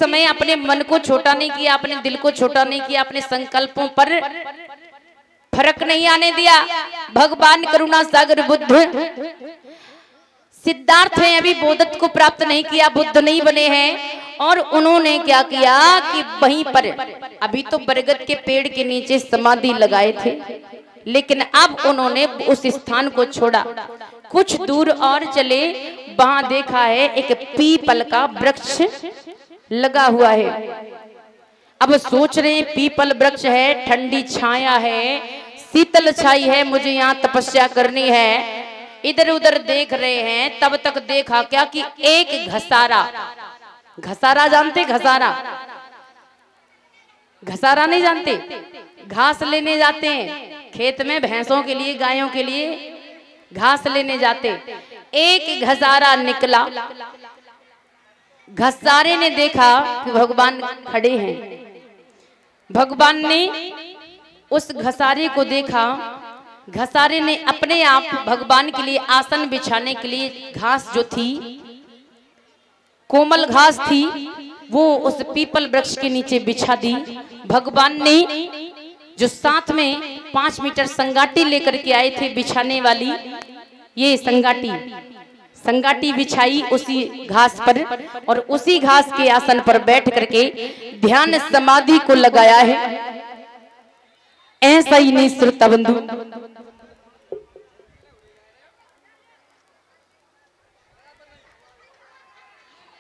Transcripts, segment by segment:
समय अपने मन को छोटा नहीं किया, अपने दिल को छोटा नहीं किया, अपने संकल्पों पर फर्क नहीं आने दिया। भगवान करुणा सागर बुद्ध सिद्धार्थ हैं, अभी बोधत्व को प्राप्त नहीं किया, बुद्ध नहीं बने हैं। और उन्होंने क्या किया कि वहीं पर, अभी तो बरगद के पेड़ के नीचे समाधि लगाए थे, लेकिन अब उन्होंने उस स्थान को छोड़ा, कुछ दूर और चले, वहां देखा है एक पीपल का वृक्ष लगा हुआ है। अब सोच रहे पीपल वृक्ष है, ठंडी छाया है, शीतल छाई है, मुझे यहाँ तपस्या करनी है। इधर उधर देख रहे हैं, तब तक देखा क्या कि एक घसारा, घसारा जानते? घसारा, घसारा नहीं जानते? घास लेने जाते हैं खेत में, भैंसों के लिए, गायों के लिए घास लेने जाते। एक घसारा निकला, घसारे ने देखा कि भगवान खड़े हैं। भगवान ने उस घसारे को देखा, घसारे ने अपने आप भगवान के लिए आसन बिछाने के लिए घास जो थी, कोमल घास थी, वो उस पीपल वृक्ष के नीचे बिछा दी। भगवान ने जो साथ में 5 मीटर संगाटी लेकर के आए थे बिछाने वाली, ये संगाटी बिछाई उसी घास पर, और उसी घास के आसन पर बैठ करके ध्यान समाधि को लगाया है। ऐसा ही नहीं श्रोता बंधु,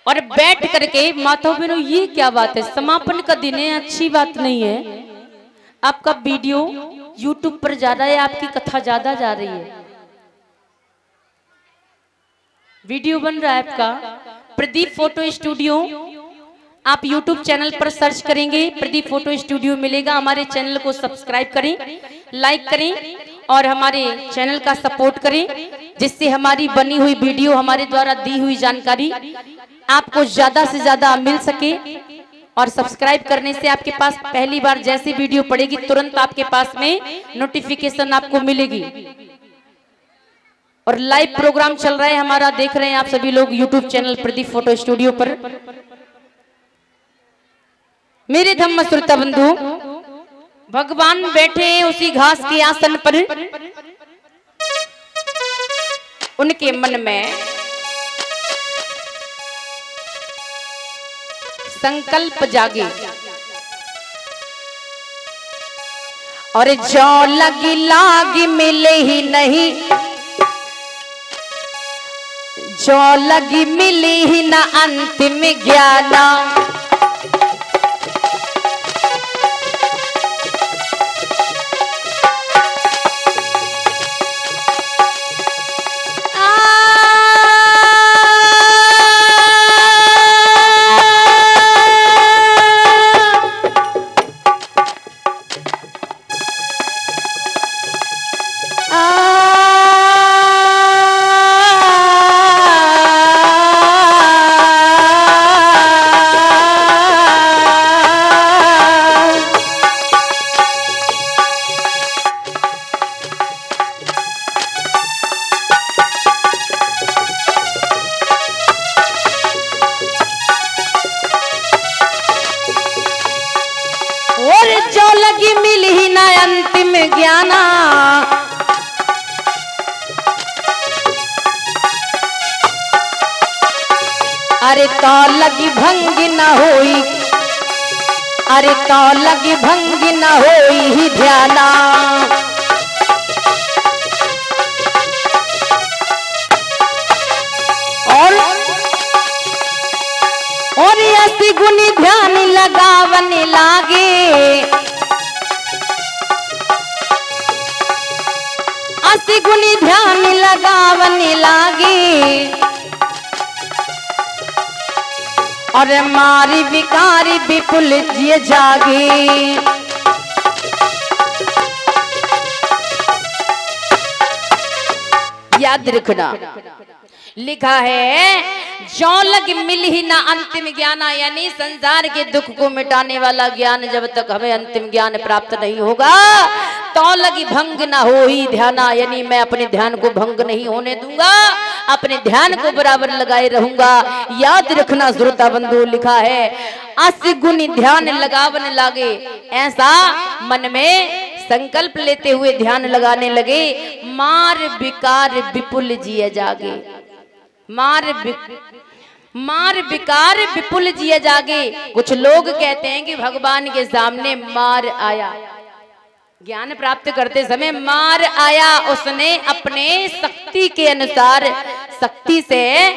और बैठ करके माता बहनों, ये क्या बात है, समापन का दिन है, अच्छी बात नहीं है। आपका वीडियो YouTube पर जा रहा है, आपकी कथा ज्यादा जा रही है, वीडियो बन रहा है आपका। प्रदीप फोटो स्टूडियो, आप YouTube चैनल पर सर्च करेंगे, प्रदीप फोटो स्टूडियो मिलेगा। हमारे चैनल को सब्सक्राइब करें, लाइक करें और हमारे चैनल का सपोर्ट करें, जिससे हमारी बनी हुई वीडियो, हमारे द्वारा दी हुई जानकारी आपको ज्यादा से ज्यादा मिल सके। और सब्सक्राइब करने से आपके पास पहली बार जैसी वीडियो पड़ेगी, तुरंत आपके पास में नोटिफिकेशन आपको मिलेगी। और लाइव प्रोग्राम चल रहा है हमारा, देख रहे हैं आप सभी लोग YouTube channel Pradeep photo studio पर। मेरे धम्म श्रोता बंधु, भगवान बैठे उसी घास के आसन पर, उनके मन में संकल्प जागे, और जो लगी लागी मिले ही नहीं, जो लगी मिली ही न अंतिम ज्ञाना। ज्ञाना अरे तो लगी भंग न होई, अरे तो लगी भंग न होई ही ध्याना। और ऐसी गुनी ध्यान लगावने लागे, ऐसी गुनी ध्यान लगावने लागे। और मारी विकारी विपुल जिय जागे। याद रखना, लिखा है जो लग मिल ही ना अंतिम ज्ञाना, यानी संसार के दुख को मिटाने वाला ज्ञान जब तक हमें अंतिम ज्ञान प्राप्त नहीं होगा तो लगी भंग ना हो ही ध्याना, यानी मैं अपने ध्यान को भंग नहीं होने दूंगा, अपने ध्यान को बराबर लगाए रहूंगा। याद रखना श्रोता बंधु, लिखा है 80 गुनी ध्यान लगावन लागे, ऐसा मन में संकल्प लेते हुए ध्यान लगाने लगे। मार विकार विपुल जिया जागे, मार विकार विपुल जिया जागे। कुछ लोग कहते हैं कि भगवान के सामने मार आया, ज्ञान प्राप्त करते समय मार आया, उसने अपने शक्ति के अनुसार शक्ति से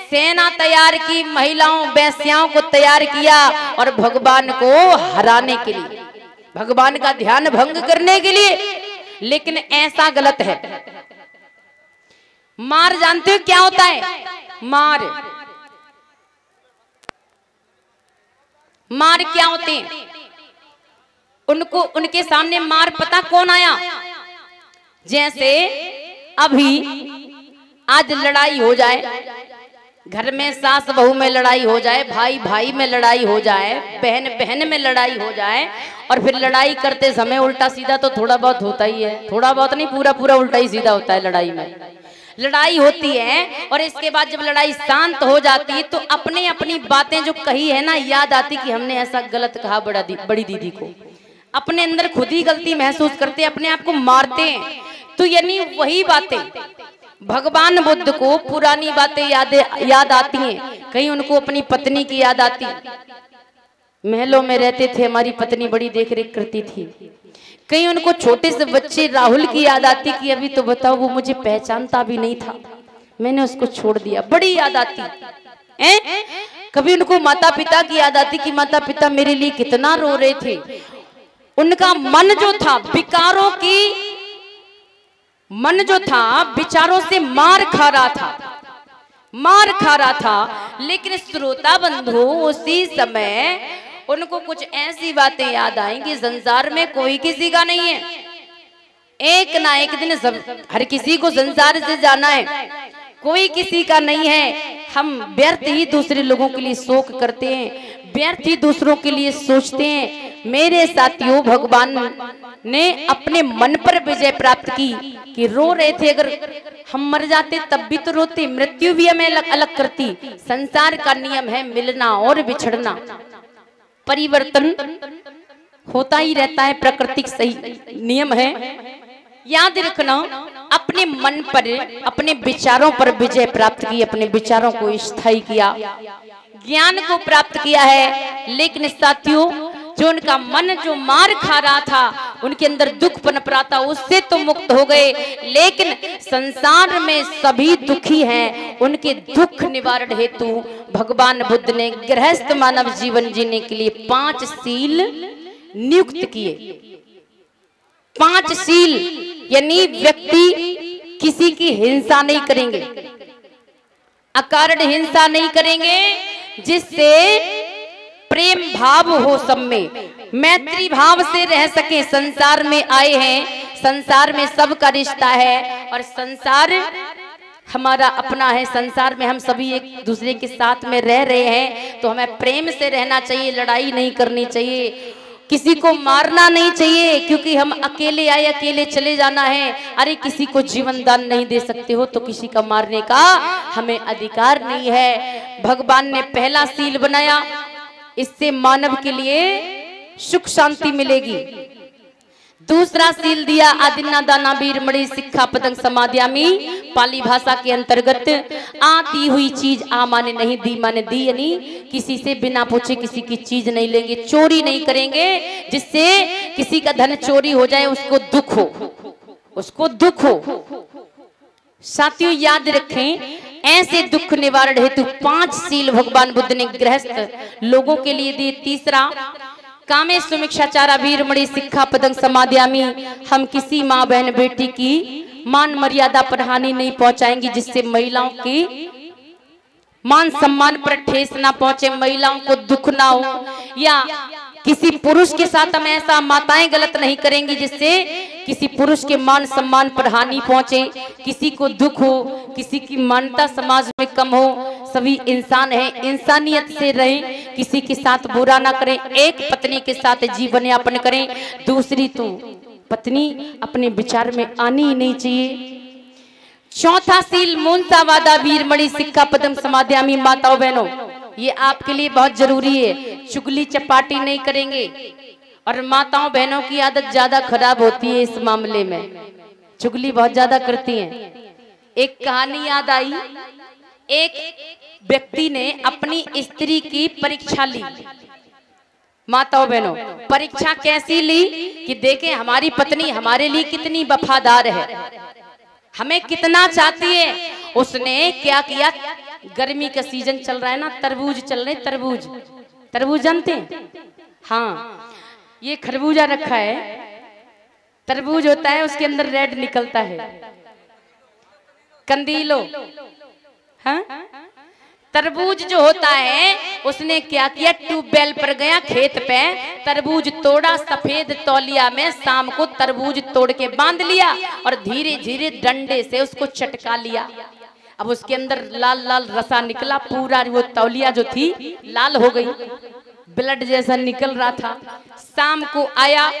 सेना तैयार की, महिलाओं वेश्याओं को तैयार किया और भगवान को हराने के लिए, भगवान का ध्यान भंग करने के लिए। लेकिन ऐसा गलत है। मार जानते हो क्या होता है? मार क्या होते हैं? उनको उनके सामने मार पता कौन आया? जैसे अभी आज लड़ाई हो जाए, घर में सास बहू में लड़ाई हो जाए, भाई भाई में लड़ाई हो जाए, बहन बहन में लड़ाई हो जाए, और फिर लड़ाई करते समय उल्टा सीधा तो थोड़ा बहुत होता ही है, थोड़ा बहुत नहीं, पूरा पूरा उल्टा ही सीधा होता है। लड़ाई में लड़ाई होती है और इसके बाद जब लड़ाई शांत हो जाती है तो अपने अपनी बातें जो कही है ना, याद आती कि हमने ऐसा गलत कहा बड़ी दीदी को। अपने अंदर खुद ही गलती महसूस करते, अपने आप को मारते हैं। तो यानी वही बातें भगवान बुद्ध को पुरानी बातें याद आती हैं। कहीं उनको अपनी पत्नी की याद आती, महलों में रहते थे, हमारी पत्नी बड़ी देखरेख करती थी। कहीं उनको छोटे से बच्चे राहुल की याद आती कि अभी तो बताओ वो मुझे पहचानता भी नहीं था, मैंने उसको छोड़ दिया, बड़ी याद आती है। कभी उनको माता पिता की याद आती कि माता पिता मेरे लिए कितना रो रहे थे। उनका मन जो था विकारों की, मन जो था विचारों से मार खा रहा था। लेकिन श्रोता बंधु उसी समय उनको कुछ ऐसी बातें याद आएंगी, संसार में कोई किसी का नहीं है, एक ना एक दिन सब हर किसी को संसार से जाना है, कोई किसी का नहीं है। हम व्यर्थ ही दूसरे लोगों के लिए शोक करते हैं, व्यर्थ ही दूसरों के लिए सोचते हैं। मेरे साथियों, भगवान ने अपने मन पर विजय प्राप्त की कि रो रहे थे, अगर हम मर जाते तब भी तो रोते, मृत्यु भी हमें अलग करती। संसार का नियम है मिलना और बिछड़ना, परिवर्तन होता ही रहता है, प्राकृतिक सही नियम है। याद रखना, अपने मन पर, अपने विचारों पर विजय प्राप्त की, अपने विचारों को स्थायी किया, ज्ञान को प्राप्त किया है। लेकिन साथियों, जो उनका मन जो मार खा रहा था, उनके अंदर दुख पनप रहा था, उससे तो मुक्त हो गए। लेकिन संसार में सभी दुखी हैं, उनके दुख निवारण हेतु भगवान बुद्ध ने गृहस्थ मानव जीवन जीने के लिए 5 शील नियुक्त किए। 5 शील यानी व्यक्ति किसी की हिंसा नहीं करेंगे, अकारण हिंसा नहीं करेंगे, जिससे प्रेम भाव हो, सब में मैत्री भाव से रह सके। संसार में आए हैं, संसार में सबका रिश्ता है और संसार हमारा अपना है। संसार में हम सभी एक दूसरे के साथ में रह रहे हैं, तो हमें प्रेम से रहना चाहिए, लड़ाई नहीं करनी चाहिए, किसी को मारना नहीं चाहिए, क्योंकि हम अकेले आए अकेले चले जाना है। अरे किसी को जीवन दान नहीं दे सकते हो तो किसी का मारने का हमें अधिकार नहीं है। भगवान ने पहला शील बनाया, इससे मानव के लिए सुख शांति मिलेगी। दूसरा शील दिया, आदिन्ना दाना वीर मणि शिक्षा पतंग समाध्यामी, पाली भाषा के अंतर्गत आती हुई चीज आ माने नहीं, दी माने दी, यानी किसी से बिना पूछे किसी की चीज नहीं लेंगे, चोरी नहीं करेंगे, जिससे किसी का धन चोरी हो जाए उसको दुख हो। साथियों याद रखें, ऐसे दुख निवारण हेतु 5 शील भगवान बुद्ध ने गृहस्थ लोगों के लिए दिए। तीसरा, कामे सुमिक्षाचारा वीरमणि शिक्षा पदंग समाध्यामी, हम किसी माँ बहन बेटी की मान मर्यादा पर हानि नहीं पहुंचाएंगी, जिससे महिलाओं की मान सम्मान पर ठेस ना पहुंचे, महिलाओं को दुख ना हो, या किसी पुरुष के साथ हम ऐसा माताएं गलत नहीं करेंगी जिससे किसी पुरुष के मान सम्मान पर हानि पहुंचे, किसी को दुख हो, किसी की मान्यता समाज में कम हो। सभी इंसान हैं, इंसानियत से रहें, किसी के साथ बुरा ना करें, एक पत्नी के साथ जीवन यापन करें। दूसरी तो पत्नी अपने विचार में आनी ही नहीं चाहिए। चौथा सील मूलता वादा वीरमणि सिक्का पदम समाध्यामी। माताओं बहनों, ये आपके लिए बहुत जरूरी है। चुगली चपाटी नहीं करेंगे। और माताओं बहनों की आदत ज्यादा खराब होती है इस मामले में, चुगली बहुत ज्यादा करती हैं। एक कहानी याद आई, एक व्यक्ति ने अपनी स्त्री की परीक्षा ली। माताओं बहनों, परीक्षा कैसी ली कि देखें हमारी पत्नी हमारे लिए कितनी वफादार है, हमें कितना चाहती है। उसने क्या किया, गर्मी का सीजन चल रहा है ना, तरबूज चल रहे, तरबूज, तरबूज जानते हैं? हाँ, ये खरबूजा रखा है, तरबूज होता है उसके अंदर रेड निकलता है, कंदीलो। हाँ, तरबूज जो होता है, उसने क्या किया, ट्यूबवेल पर गया खेत पे, तरबूज तोड़ा, सफेद तौलिया में शाम को तरबूज तोड़ के बांध लिया और धीरे धीरे डंडे से उसको चटका लिया। अब उसके अंदर लाल लाल रसा निकला, पूरा वो तौलिया जो थी लाल हो गई, ब्लड जैसा निकल रहा था। शाम को आया,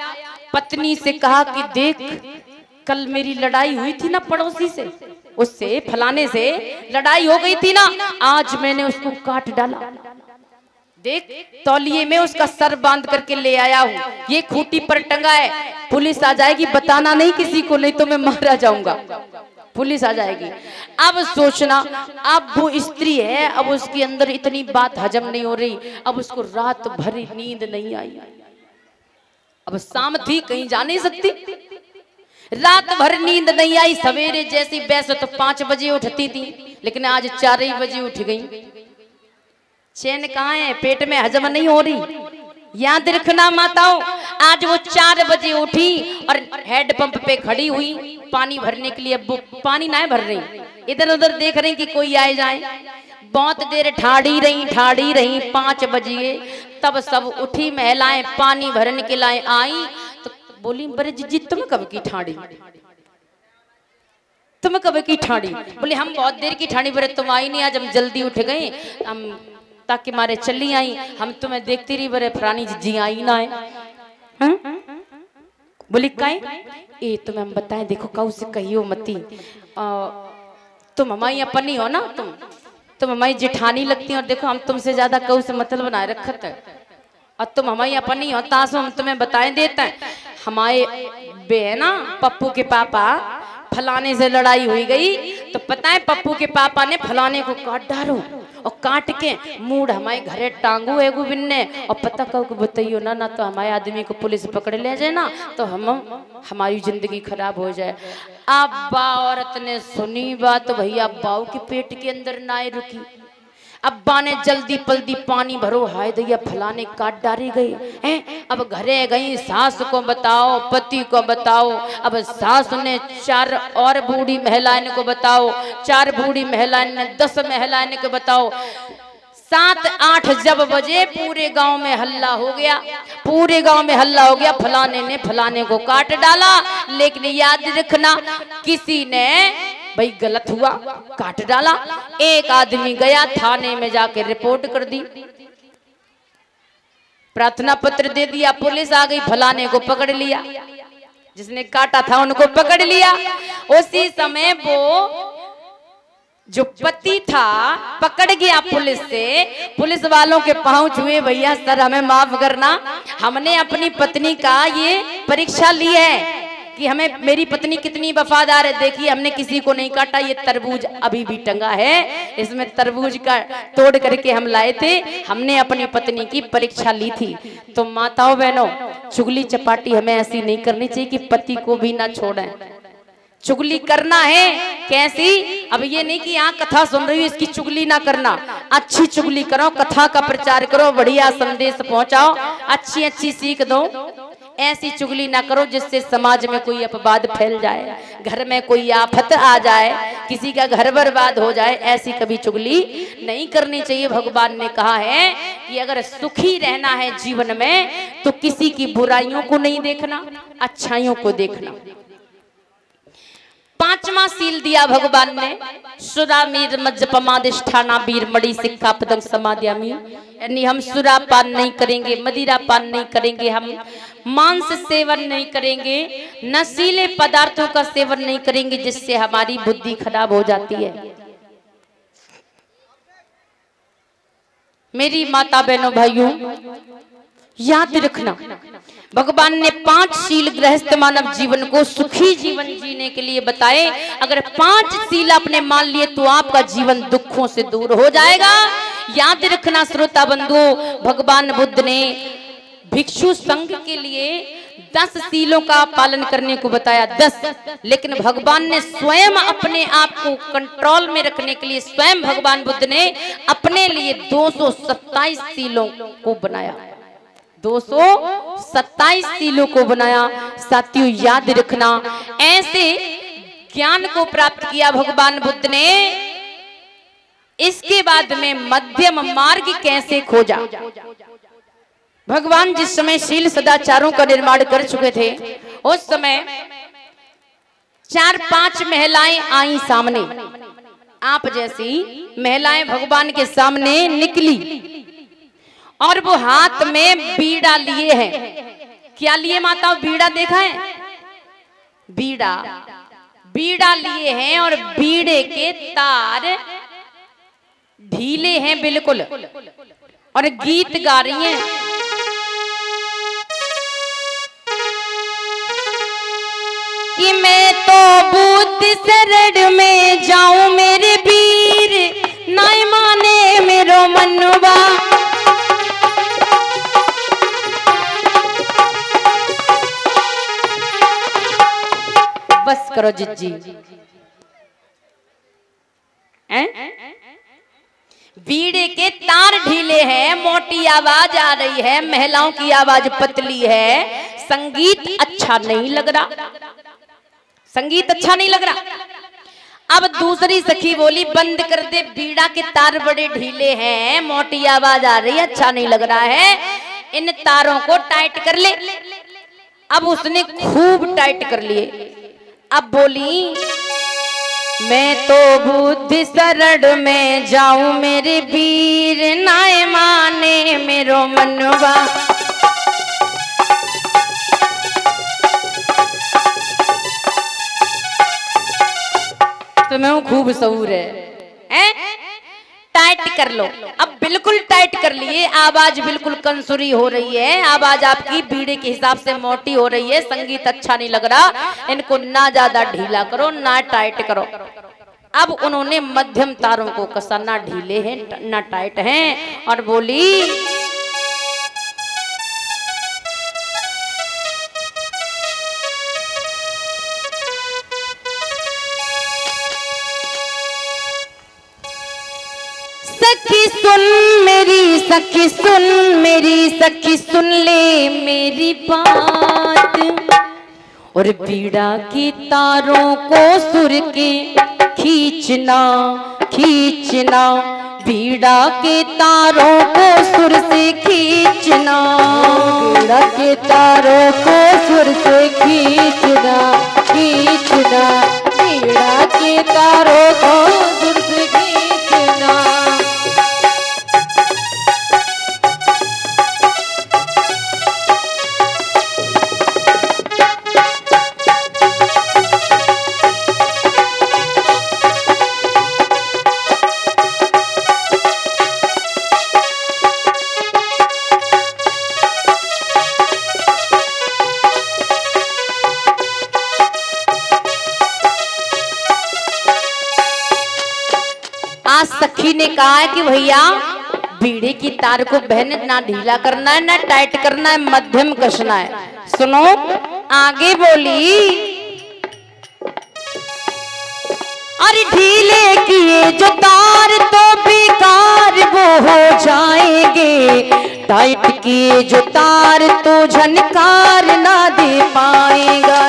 पत्नी से कहा कि देख, कल मेरी लड़ाई हुई थी ना पड़ोसी से, उससे फलाने से लड़ाई हो गई थी ना, आज मैंने उसको काट डाला। देख, तौलिए में उसका सर बांध करके ले आया हूँ, ये खूंटी पर टंगा है। पुलिस आ जाएगी, बताना नहीं किसी को, नहीं तो मैं मारा जाऊंगा, पुलिस आ जाएगी। अब सोचना, अब वो स्त्री है, अब उसके अंदर इतनी बात हजम नहीं हो रही, अब उसको रात भर नींद नहीं आई। अब शाम थी, कहीं जा नहीं सकती, रात भर नींद नहीं आई। सवेरे जैसी, वैसे तो 5 बजे उठती थी, लेकिन आज 4 ही बजे उठ गई। चैन कहाँ है, पेट में हजम नहीं हो रही। याद रखना माताओं, आज वो 4 बजे उठी और हेड पंप पे खड़ी हुई पानी भरने के लिए। अब वो पानी ना भर रही, इधर उधर देख रही कि कोई आए जाए। बहुत देर ठाड़ी रही, 5 बजे तब सब उठी महिलाएं, पानी भरने के लिए आई। तो बोली, बड़े जीजी तुम कब की ठाड़ी, तुम कब की ठाड़ी? बोले, हम बहुत देर की ठाड़ी, बड़े तुम आई नहीं, आज हम जल्दी उठ गए, हम ताकि मारे चली आई, हम तुम्हें देखती रही, बड़े फरानी जीजी आई ना है। बोली काई, ए तुम्हें हम बताएं, देखो काऊ से कहियो मती, तुम हमारी अपनी हो ना, तुम हमारी जेठानी लगती हो, और देखो हम तुमसे ज्यादा काऊ से मतलब बनाए रखत है, और तुम हमारी अपनी हो, तासो हम तुम्हें बताएं देते हैं। हमारे बहना पप्पू के पापा फलाने से लड़ाई हुई गई, तो पता है पप्पू के पापा ने फलाने को काट डालो, और काट के मूड हमारे घरे टांगू है बिन्ने, और पता कब बताइयो ना तो हमारे आदमी को पुलिस पकड़ ले जाए ना, तो हमारी जिंदगी खराब हो जाए। अब्बा औरत ने सुनी बात, तो भैया बाऊ के पेट के अंदर ना रुकी। अब्बा ने जल्दी पल्दी पानी भरो, हाय दैया फलाने काट डाली गई हैं। अब घरे गई, सास को बताओ, पति को बताओ। अब सास ने 4 और बूढ़ी महिलाएं को बताओ, 4 बूढ़ी महिलाएं ने 10 महिलाएं को बताओ। 7-8 जब बजे पूरे गांव में हल्ला हो गया, पूरे गांव में हल्ला हो गया, फलाने ने फलाने को काट डाला। लेकिन याद रखना, किसी ने भाई गलत हुआ, काट डाला। एक आदमी गया थाने में जाके रिपोर्ट कर दी, प्रार्थना पत्र दे दिया, पुलिस आ गई, फलाने को पकड़ लिया, जिसने काटा था उनको पकड़ लिया। उसी समय वो जो पति था पकड़ गया पुलिस से, पुलिस वालों के पांव छुए, भैया सर हमें माफ करना, हमने अपनी पत्नी का ये परीक्षा ली है कि हमें मेरी पत्नी कितनी वफादार है। देखिए हमने किसी को नहीं काटा, ये तरबूज अभी भी टंगा है, इसमें तरबूज का तोड़ करके हम लाए थे, हमने अपनी पत्नी की परीक्षा ली थी। तो माताओं बहनों, चुगली चपाटी हमें ऐसी नहीं करनी चाहिए कि पति को भी ना छोड़ें। चुगली करना है कैसी, अब ये नहीं कि यहाँ कथा सुन रही हो इसकी चुगली ना करना, अच्छी चुगली करो, कथा का प्रचार करो, बढ़िया संदेश पहुंचाओ, अच्छी अच्छी सीख दो। ऐसी चुगली ना करो जिससे समाज में कोई अपवाद फैल जाए, घर में कोई आफत आ जाए, किसी का घर बर्बाद हो जाए, ऐसी कभी चुगली नहीं करनी चाहिए। भगवान ने कहा है कि अगर सुखी रहना है जीवन में तो किसी की बुराइयों को नहीं देखना, अच्छाइयों को देखना। पांचवा सील दिया भगवान ने, सुरामीर मज्जपमादिष्ठाना वीर मणि सिक्खा पदंग समाध्यामी, यानी हम सुरापान नहीं करेंगे, मदिरा पान नहीं करेंगे, हम मांस सेवन नहीं करेंगे, नशीले पदार्थों का सेवन नहीं करेंगे जिससे हमारी बुद्धि खराब हो जाती है। मेरी माता बहनों भाइयों, याद रखना, भगवान ने 5 शील गृहस्थ मानव जीवन को सुखी जीवन जीने के लिए बताए। अगर 5 शील आपने मान लिए तो आपका जीवन दुखों से दूर हो जाएगा। याद रखना श्रोता बंधुओं, भगवान बुद्ध ने भिक्षु संघ के लिए 10 शीलों का पालन करने को बताया, 10, लेकिन भगवान ने स्वयं अपने आप को कंट्रोल में रखने के लिए स्वयं भगवान बुद्ध ने अपने लिए 227 शीलों को बनाया, 227 शीलों को बनाया। साथियों याद रखना, ऐसे ज्ञान को प्राप्त किया भगवान बुद्ध ने। इसके बाद में मध्यम मार्ग कैसे खोजा? भगवान जिस समय शील सदाचारों का निर्माण कर चुके थे, उस समय 4-5 महिलाएं आई सामने। आप जैसी महिलाएं भगवान के सामने निकली और वो हाथ में बीड़ा लिए हैं। क्या लिए माता? बीड़ा देखा है? बीड़ा लिए हैं और बीड़े के तार ढीले हैं बिल्कुल, और गीत गा रही हैं। कि मैं तो बुद्ध शरण में जाऊं मेरे वीर, नाय माने मेरो मनवा। बस करो जिज्जी, बीड़े के तार ढीले हैं, मोटी आवाज आ रही है, महिलाओं की आवाज पतली है, संगीत अच्छा नहीं लग रहा, संगीत अच्छा नहीं लग रहा। अब दूसरी सखी बोली, बंद कर दे, बीड़ा के तार बड़े ढीले हैं, मोटी आवाज आ रही है, अच्छा नहीं लग रहा है, इन तारों को टाइट कर ले। अब उसने खूब टाइट कर लिए। अब बोली, मैं तो बुद्ध शरण में जाऊं मेरे वीर, नाय माने मेरो मनवा। तुम्हें खूब सहूर है, टाइट कर लो। अब बिल्कुल टाइट कर लिए, आवाज बिल्कुल कंसुरी हो रही है, आवाज आपकी बीड़े के हिसाब से मोटी हो रही है, संगीत अच्छा नहीं लग रहा, इनको ना ज्यादा ढीला करो ना टाइट करो। अब उन्होंने मध्यम तारों को कसा, ना ढीले हैं ना टाइट हैं, और बोली, सखी सुन मेरी सखी सुन मेरी सखी, सुन ले मेरी बात, और बीड़ा के तारों को सुर के खींचना खींचना, बीड़ा के तारों को सुर से खींचना, बीड़ा के तारों को सुर से खींचना खींचना, बीड़ा के तारों को सुर से खींचना। सखी ने कहा है कि भैया बीड़े की तार को बहन ना ढीला करना है ना टाइट करना है, मध्यम कसना है। सुनो आगे बोली, अरे ढीले किए जो तार तो बेकार वो हो जाएंगे, टाइट किए जो तार तो झनकार ना दे पाएगा।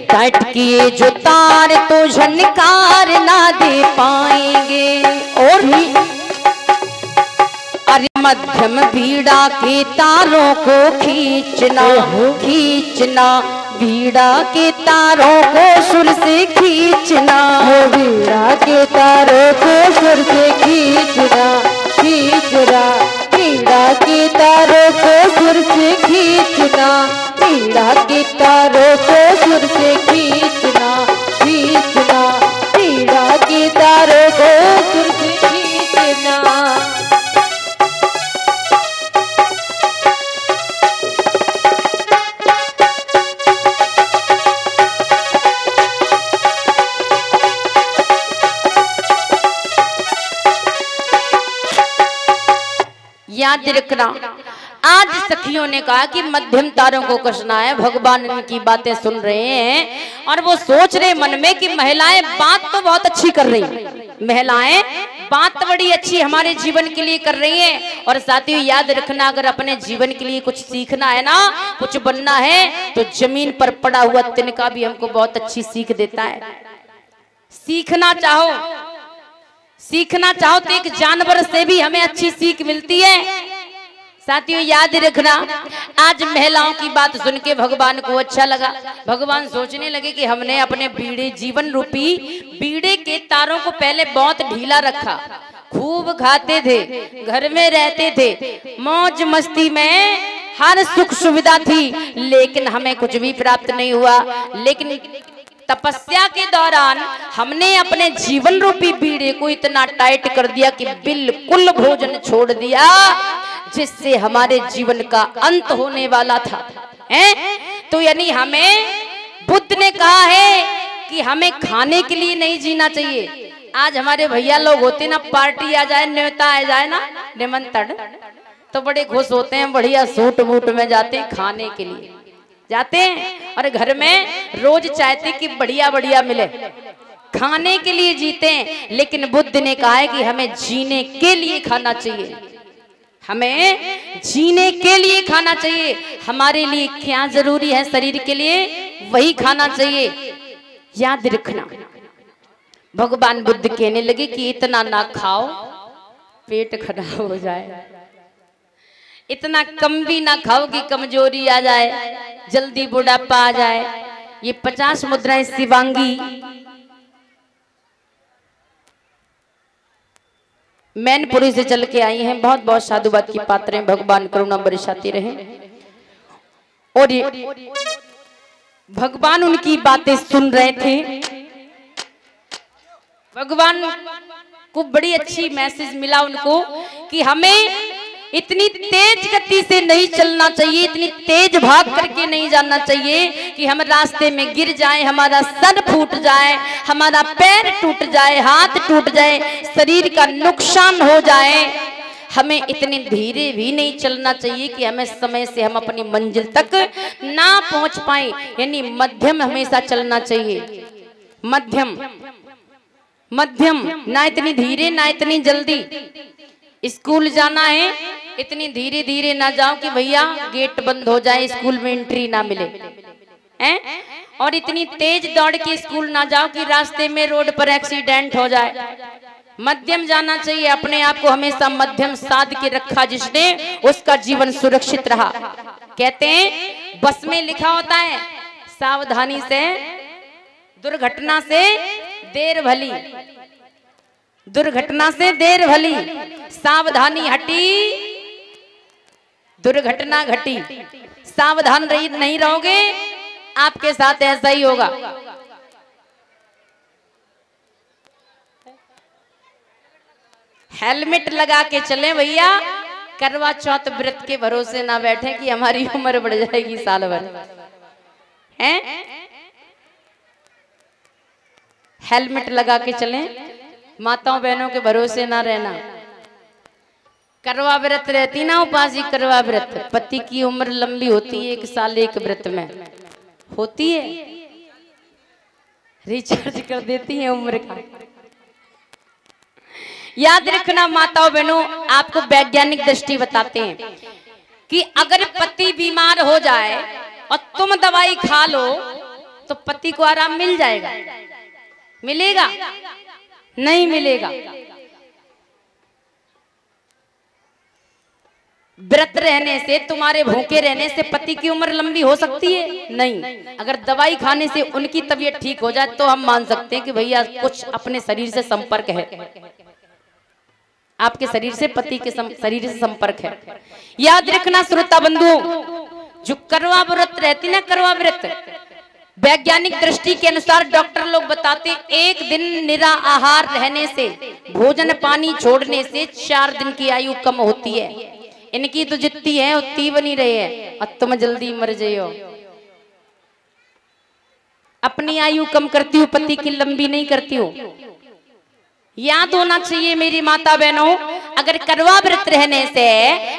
टाइट किए जो तार तो झनकार ना दे पाएंगे। और भी अरे मध्यम बीड़ा के तारों को खींचना खींचना, बीड़ा के तारों को सुर से खींचना, बीड़ा के तारों को सुर से खींचना खींचना, बीड़ा के तारों को सुर से खींचना, बीड़ा के तारों को सुर से खींचना खींचना, बीड़ा के तारों को सुर से खींचना। याद रखना, आज सखियों ने कहा कि मध्यम तारों को कसना है। भगवान इनकी बातें सुन रहे हैं और वो सोच रहे मन में कि महिलाएं बात तो बहुत अच्छी कर रही हैं, महिलाएं बात बड़ी अच्छी हमारे जीवन के लिए कर रही हैं। और साथियों याद रखना, अगर अपने जीवन के लिए कुछ सीखना है ना, कुछ बनना है, तो जमीन पर पड़ा हुआ तिनका भी हमको बहुत अच्छी सीख देता है। सीखना चाहो तो एक जानवर से भी हमें अच्छी सीख मिलती है। साथियों याद रखना, आज महिलाओं की बात सुन के भगवान को अच्छा लगा। भगवान सोचने लगे कि हमने अपने बीड़े, जीवन रूपी बीड़े के तारों को पहले बहुत ढीला रखा, खूब खाते थे, घर में रहते थे, मौज मस्ती में हर सुख सुविधा थी, लेकिन हमें कुछ भी प्राप्त नहीं हुआ। लेकिन तपस्या के दौरान हमने अपने जीवन रूपी बीड़े को इतना टाइट कर दिया कि बिल्कुल भोजन छोड़ दिया, जिससे हमारे जीवन का अंत होने वाला था। तो यानी हमें बुद्ध ने कहा है कि हमें खाने के लिए नहीं जीना चाहिए। आज हमारे भैया लोग होते ना, पार्टी आ जाए, न्योता आ जाए ना, निमंत्रण, तो बड़े खुश होते हैं, बढ़िया सूट बूट में जाते हैं, खाने के लिए जाते हैं, और घर में रोज चाहते कि बढ़िया बढ़िया मिले, खाने के लिए जीते हैं। लेकिन बुद्ध ने कहा है कि हमें जीने के लिए खाना चाहिए, हमें जीने के लिए खाना चाहिए। हमारे लिए क्या जरूरी है शरीर के लिए, वही खाना चाहिए। याद रखना, भगवान बुद्ध कहने लगे कि इतना ना खाओ पेट खराब हो जाए, इतना कम भी ना खाओ कि कमजोरी आ जाए, जल्दी बुढ़ापा आ जाए। ये 50 मुद्राएं शिवांगी मैनपुरी से चल के आई हैं। बहुत बहुत साधुवाद की पात्र हैं, भगवान करुणा बरसाते रहे। और ये भगवान उनकी बातें सुन रहे थे। भगवान को बड़ी अच्छी मैसेज मिला उनको कि हमें इतनी तेज गति से नहीं चलना चाहिए, इतनी तेज भाग करके नहीं जाना चाहिए कि हम रास्ते में गिर जाएं, हमारा सर फूट जाए, हमारा पैर टूट जाए, हाथ टूट जाए, शरीर का नुकसान हो जाए। हमें इतने धीरे भी नहीं चलना चाहिए कि हमें समय से हम अपनी मंजिल तक ना पहुंच पाए। यानी मध्यम हमेशा चलना चाहिए, मध्यम मध्यम, ना इतनी धीरे ना इतनी जल्दी। स्कूल जाना है, इतनी धीरे धीरे ना जाओ कि भैया गेट बंद हो जाए, स्कूल में एंट्री ना मिले, हैं? और इतनी तेज दौड़ के स्कूल ना जाओ कि रास्ते में रोड पर एक्सीडेंट हो जाए। मध्यम जाना चाहिए, अपने आप को हमेशा मध्यम साध के रखा जिसने, उसका जीवन सुरक्षित रहा। कहते हैं बस में लिखा होता है, सावधानी से दुर्घटना से देर भली, दुर्घटना से देर भली, सावधानी हटी दुर्घटना घटी। सावधान नहीं रहोगे आपके साथ ऐसा ही होगा। हेलमेट लगा के चलें भैया, करवा चौथ व्रत के भरोसे ना बैठे कि हमारी उम्र बढ़ जाएगी साल भर, हैं? हेलमेट लगा के चलें, माताओं बहनों के भरोसे ना रहना। करवा व्रत रहती ना, उपासी करवा व्रत, पति की उम्र लंबी होती है, 1 साल 1 व्रत में होती है, रिचार्ज कर देती है उम्र का। याद रखना माताओं बहनों, आपको वैज्ञानिक दृष्टि बताते हैं कि अगर पति बीमार हो जाए और तुम दवाई खा लो तो पति को आराम मिल जाएगा? मिलेगा? नहीं मिलेगा। व्रत रहने से, तुम्हारे भूखे रहने से पति की उम्र लंबी हो सकती है? नहीं। अगर दवाई खाने से उनकी तबीयत ठीक हो जाए तो हम मान सकते हैं कि भैया कुछ अपने शरीर से संपर्क है, आपके शरीर से, पति के शरीर से संपर्क है। याद रखना श्रोता बंधुओं, जो करवा व्रत रहती ना, करवा व्रत, वैज्ञानिक दृष्टि के अनुसार डॉक्टर लोग बताते एक दिन निराहार रहने से, भोजन पानी छोड़ने से 4 दिन की आयु कम होती है। इनकी तो जितनी है उतनी बनी रहे है और तुम जल्दी मर जाओ। अपनी आयु कम करती हूँ, पति की लंबी नहीं करती हूँ। याद होना चाहिए मेरी माता बहनों, अगर करवा व्रत रहने से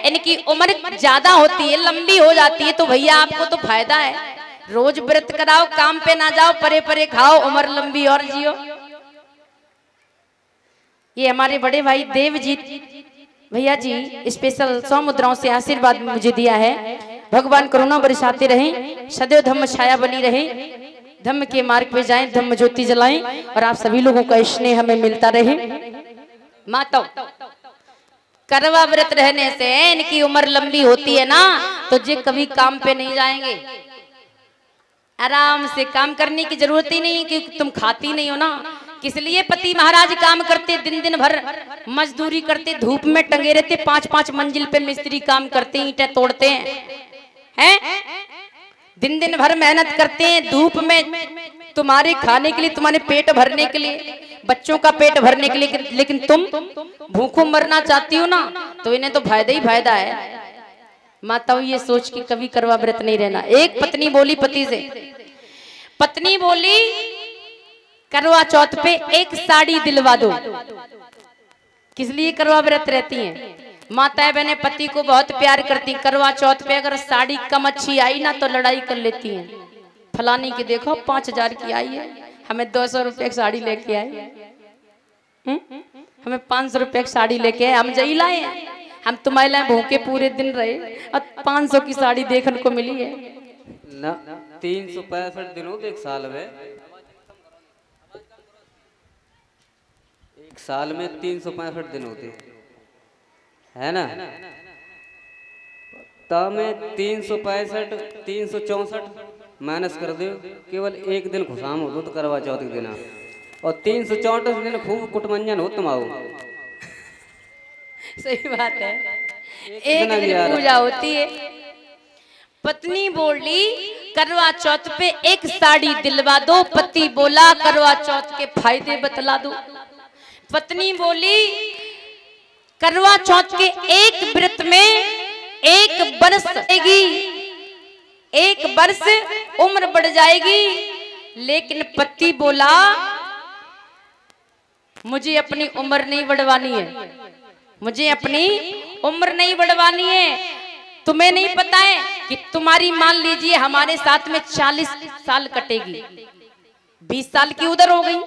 इनकी उम्र ज्यादा होती है, लंबी हो जाती है, तो भैया आपको तो फायदा है। रोज व्रत कराओ, काम पे ना जाओ, परे परे खाओ, उम्र लंबी और जियो। ये हमारे बड़े भाई देवजीत भैया जी स्पेशल 100 मुद्राओं से आशीर्वाद मुझे दिया है। भगवान करुणा बरसाते रहें, सदैव धम्म छाया बनी रहे, धम्म के मार्ग पे जाएं, धम्म ज्योति जलाएं और आप सभी लोगों का स्नेह हमें मिलता रहे। माता, करवा व्रत रहने से इनकी उम्र लंबी होती है ना, तो जे कभी काम पे नहीं जाएंगे। आराम से काम करने की जरूरत ही नहीं, क्योंकि तुम खाती नहीं हो ना। किस लिए पति महाराज काम करते, दिन दिन भर मजदूरी करते, धूप में टंगे रहते, 5-5 मंजिल पे मिस्त्री काम करते, ईंटें तोड़ते हैं, दिन दिन भर मेहनत करते हैं धूप में, तुम्हारे खाने के लिए, तुम्हारे पेट भरने के लिए, बच्चों का पेट भरने के लिए। लेकिन तुम भूखों मरना चाहती हो ना, तो इन्हें तो फायदा ही फायदा है। माताओं ये सोच के कभी करवा व्रत नहीं रहना। एक पत्नी बोली पति से, पत्नी बोली करवा चौथ पे एक साड़ी दिलवा दो। किस लिए करवा व्रत रहती हैं? माताएं बहने पति को बहुत प्यार करती। करवा चौथ पे अगर साड़ी कम अच्छी आई ना तो लड़ाई कर लेती हैं। फलानी की देखो 5000 की आई है, हमें 200 रुपए की साड़ी लेके आए, हमें 500 रुपए की साड़ी लेके आए, हम जई लाए हैं, हम तुम्हारे लाए भूखे पूरे दिन रहे और 500 की साड़ी देखने को मिली है ना। 365 दिनों एक साल में, एक साल में 365 दिन होते है ना। तब में 365 364 माइनस कर दो, केवल एक दिन खुशाम हो तो करवा चौथ के दिन, और 334 दिन खूब कुटमंजन हो तुम आओ। सही बात है, एक दिन पूजा होती है। पत्नी बोली करवा चौथ पे एक साड़ी दिलवा दो। पति बोला करवा चौथ के फायदे बतला दो। पत्नी बोली करवा चौथ के एक व्रत में 1 वर्ष आएगी, 1 वर्ष उम्र बढ़ जाएगी। लेकिन पति बोला मुझे अपनी उम्र नहीं बढ़वानी है, मुझे अपनी उम्र नहीं बढ़वानी है। तुम्हें नहीं पता है कि तुम्हारी मान लीजिए हमारे साथ में 40 साल कटेगी, 20 साल की उधर हो गई,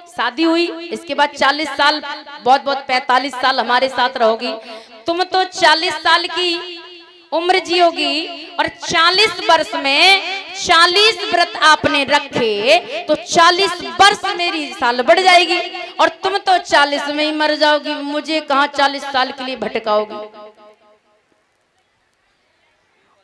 शादी हुई, इसके बाद 40 साल, बहुत बहुत 45 साल हमारे साथ रहोगी। तुम तो 40 साल की उम्र जियोगी और 40 वर्ष में 40 व्रत आपने रखे तो 40 वर्ष मेरी साल बढ़ जाएगी और तुम तो 40 में ही मर जाओगी। मुझे कहां 40 साल के लिए भटकाओगी।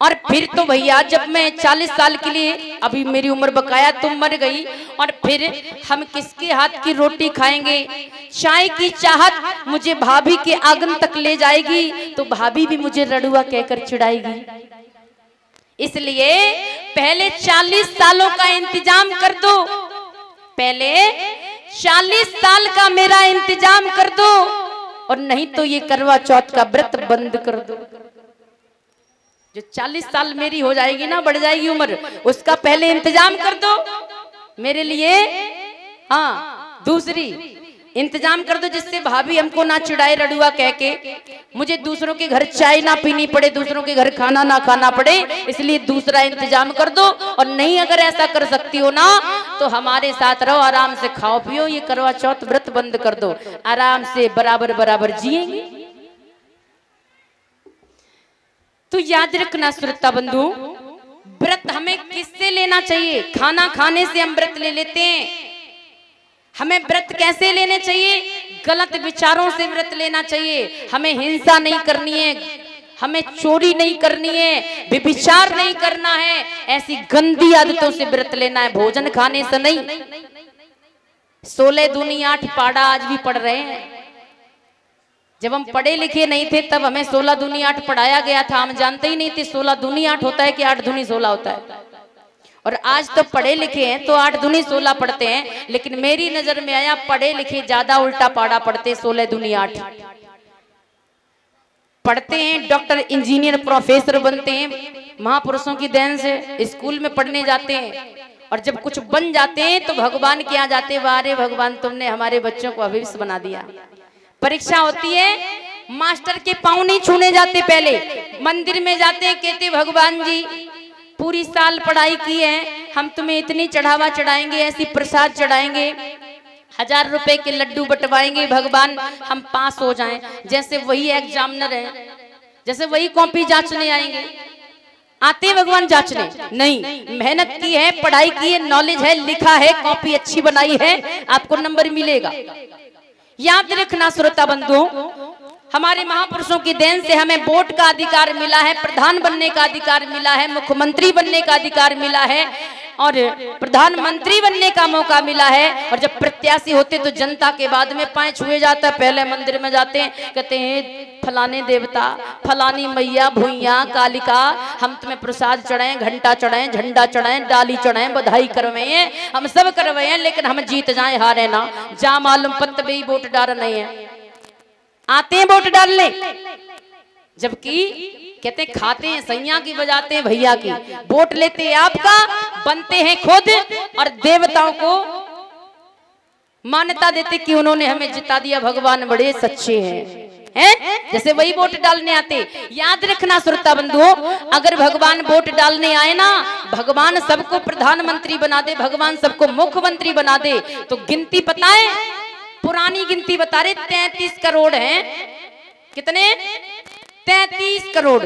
और फिर तो भैया जब मैं 40 साल के लिए, अभी मेरी उम्र बकाया, तुम मर गई और फिर हम किसके हाथ की रोटी खाएंगे? चाय की चाहत मुझे भाभी के आंगन तक ले जाएगी तो भाभी भी मुझे रड़ुआ कहकर चिढ़ाएगी। इसलिए पहले 40 सालों का इंतजाम कर दो, पहले 40 साल का मेरा इंतजाम कर दो, और नहीं तो ये करवा चौथ का व्रत बंद कर दो। जो 40 साल मेरी हो जाएगी ना, बढ़ जाएगी उम्र, उसका पहले इंतजाम कर दो मेरे लिए। हाँ, दूसरी इंतजाम कर दो जिससे भाभी हमको ना चिढ़ाए रड़ुआ कह के, मुझे दूसरों के घर चाय ना पीनी पड़े, दूसरों के घर खाना ना खाना पड़े, इसलिए दूसरा इंतजाम कर दो। और नहीं अगर ऐसा कर सकती हो ना तो हमारे साथ रहो, आराम से खाओ पियो, ये करवा चौथ व्रत बंद कर दो, आराम से बराबर बराबर जिएंगे। तो याद रखना श्रोता बंधु, व्रत हमें किससे लेना चाहिए? खाना खाने से हम व्रत ले लेते हैं। हमें व्रत कैसे लेने चाहिए? गलत विचारों से व्रत लेना चाहिए। हमें हिंसा नहीं करनी है, हमें चोरी नहीं करनी है, व्यभिचार नहीं करना है, ऐसी गंदी आदतों से व्रत लेना है, भोजन खाने से नहीं। 16 दूनी 8 पाड़ा आज भी पढ़ रहे हैं। जब हम पढ़े लिखे नहीं थे तब हमें 16 दूनी 8 पढ़ाया गया था, हम जानते ही नहीं थे 16 दूनी 8 होता है कि 8 दूनी 16 होता है। और आज तो पढ़े लिखे हैं तो 8 दूनी 16 पढ़ते हैं, लेकिन मेरी नजर में आया पढ़े लिखे ज्यादा उल्टा पाड़ा पढ़ते, 16 दूनी 8 पढ़ते हैं, डॉक्टर इंजीनियर प्रोफेसर बनते हैं महापुरुषों की देन से। स्कूल में पढ़ने जाते हैं और जब कुछ बन जाते हैं तो भगवान के यहाँ जाते, वारे भगवान तुमने हमारे बच्चों को भविष्य बना दिया। परीक्षा होती है, मास्टर के पांव नहीं छूने जाते, पहले मंदिर में जाते, कहते भगवान जी पूरी साल पढ़ाई की है, हम तुम्हें इतनी चढ़ावा चढ़ाएंगे, ऐसी प्रसाद चढ़ाएंगे, 1000 रुपए के लड्डू बंटवाएंगे, भगवान हम पास हो जाएं। जैसे वही एग्जामिनर है, जैसे वही कॉपी जांचने आएंगे, आते हैं भगवान जांचने? नहीं, मेहनत की है, पढ़ाई की है, नॉलेज है, लिखा है, कॉपी अच्छी बनाई है, आपको नंबर मिलेगा। याद रखना श्रोता बंधुओं, हमारे महापुरुषों की देन से हमें वोट का अधिकार मिला है, प्रधान बनने का अधिकार मिला है, मुख्यमंत्री बनने का अधिकार मिला है और प्रधानमंत्री बनने का मौका मिला है। और जब प्रत्याशी होते तो जनता के बाद में पांव छुए जाता है, पहले मंदिर में जाते हैं, कहते हैं फलाने देवता, फलानी मैया, भुइया, कालिका, हम तुम्हें प्रसाद चढ़ाएं, घंटा चढ़ाएं, झंडा चढ़ाएं, डाली चढ़ाएं, बधाई करवाएं, हम सब करवाएं, लेकिन हम जीत जाएं हारे ना, जा मालूम पत्त भी वोट डाल नहीं है। आते हैं वोट डालने, जबकि कहते हैं खाते हैं सैया की, बजाते हैं भैया की, वोट लेते हैं आपका, बनते हैं खुद और देवताओं को मान्यता देते कि उन्होंने हमें जिता दिया, भगवान बड़े सच्चे हैं। जैसे वही वोट डालने आते। याद रखना श्रोता बंधुओं, अगर भगवान वोट डालने आए ना, भगवान सबको प्रधानमंत्री बना दे, भगवान सबको मुख्यमंत्री बना दे, तो गिनती पता है, पुरानी गिनती बता रहे 33 करोड़ हैं। कितने? 33 करोड़।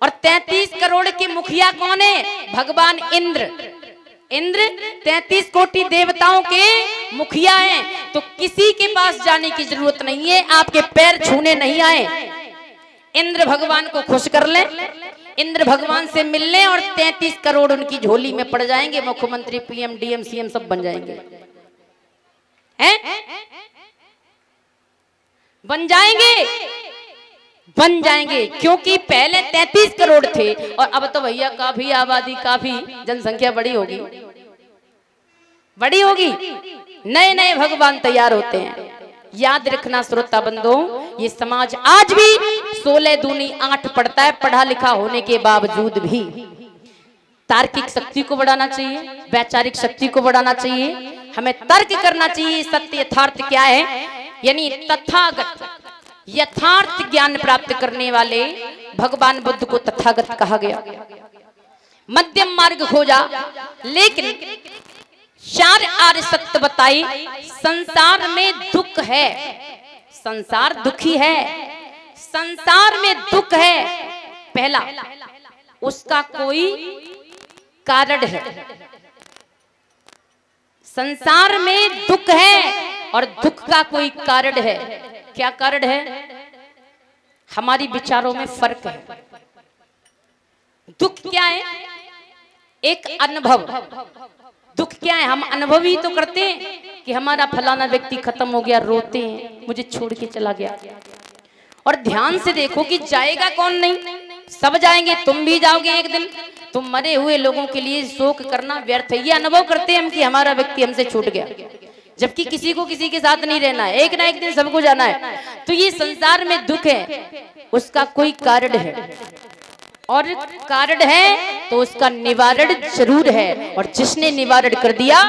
और 33 करोड़ के मुखिया कौन है? भगवान इंद्र। इंद्र 33 कोटि देवताओं के मुखिया हैं। तो किसी के पास जाने की जरूरत नहीं है, आपके पैर छूने नहीं आए, इंद्र भगवान को खुश कर ले, इंद्र भगवान से मिल ले और 33 करोड़ उनकी झोली में पड़ जाएंगे, मुख्यमंत्री, पीएम, डीएम, सीएम सब बन जाएंगे। हैं? बन जाएंगे, बन जाएंगे, क्योंकि पहले 33 करोड़ थे और अब तो भैया काफी आबादी, काफी जनसंख्या बड़ी होगी, बड़ी होगी, नए नए भगवान तैयार होते हैं। याद रखना श्रोता बंधुओं, ये समाज आज भी 16 दूनी 8 पढ़ता है, पढ़ा लिखा होने के बावजूद भी। तार्किक शक्ति को बढ़ाना चाहिए, वैचारिक शक्ति को बढ़ाना चाहिए, हमें तर्क करना चाहिए, सत्य यथार्थ क्या है, यानी तथागत यथार्थ ज्ञान प्राप्त करने वाले भगवान बुद्ध को तथागत कहा गया। मध्यम मार्ग खोजा, लेकिन 4 आर्य सत्य बताई। संसार में दुख है, संसार दुखी है, संसार में दुख है। पहला, उसका कोई कारण है। संसार में दुख है और दुख का कोई कारण है। क्या कारण है? हमारी विचारों में फर्क है। दुख क्या है? एक अनुभव। दुख क्या है? हम अनुभव ही तो करते हैं कि हमारा फलाना व्यक्ति खत्म हो गया, रोते हैं, मुझे छोड़ के चला गया। और ध्यान से देखो कि जाएगा कौन? नहीं, सब जाएंगे, तुम भी जाओगे एक दिन। तुम मरे हुए लोगों के लिए शोक करना व्यर्थ है। ये अनुभव करते हैं हम कि हमारा व्यक्ति हमसे छूट गया, जबकि किसी को किसी के साथ नहीं रहना है, एक ना एक दिन सबको जाना है। तो ये संसार में दुख है, उसका कोई कारण है, और कारण है तो उसका निवारण जरूर है। और जिसने निवारण कर दिया,